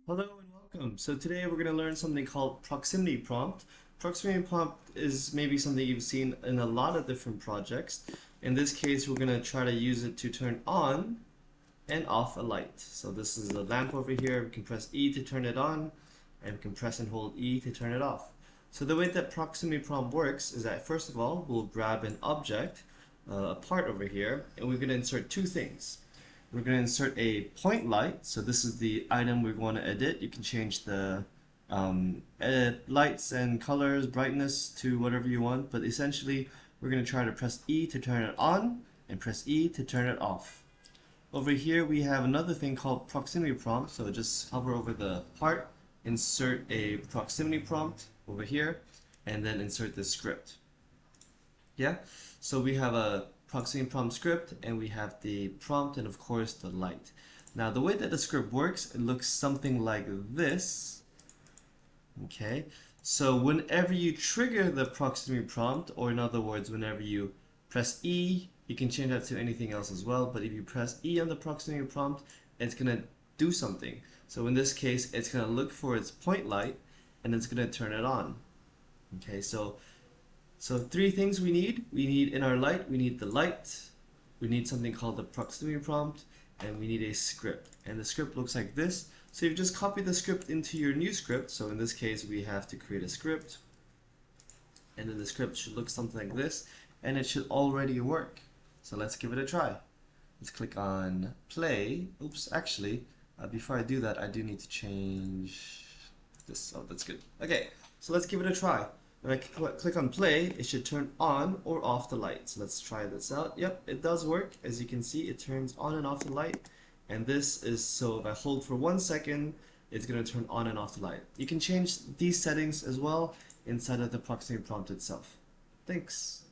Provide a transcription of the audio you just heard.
Hello and welcome. So today we're going to learn something called proximity prompt. Proximity prompt is maybe something you've seen in a lot of different projects. In this case, we're going to try to use it to turn on and off a light. So this is a lamp over here. We can press E to turn it on, and we can press and hold E to turn it off. So the way that proximity prompt works is that first of all, we'll grab an object, a part over here, and we're going to insert two things. We're going to insert a point light. So this is the item we want to edit. You can change the edit lights and colors, brightness to whatever you want. But essentially, we're going to try to press E to turn it on and press E to turn it off. Over here, we have another thing called proximity prompt. So just hover over the part, insert a proximity prompt over here, and then insert the script. Yeah, so we have a proximity prompt script, and we have the prompt, and of course the light. Now the way that the script works, it looks something like this. Okay, so whenever you trigger the proximity prompt, or in other words, whenever you press E, you can change that to anything else as well, but if you press E on the proximity prompt, it's gonna do something. So in this case, it's gonna look for its point light, and it's gonna turn it on. Okay, so three things we need. We need in our light, we need the light, we need something called the proximity prompt, and we need a script. And the script looks like this. So you just copy the script into your new script. So in this case, we have to create a script. And then the script should look something like this, and it should already work. So let's give it a try. Let's click on play. Oops, actually, before I do that, I do need to change this. Oh, that's good. Okay, so let's give it a try. When I click on play, it should turn on or off the light. So let's try this out. Yep, it does work. As you can see, it turns on and off the light. And this is, so if I hold for 1 second, it's going to turn on and off the light. You can change these settings as well inside of the proximity prompt itself. Thanks.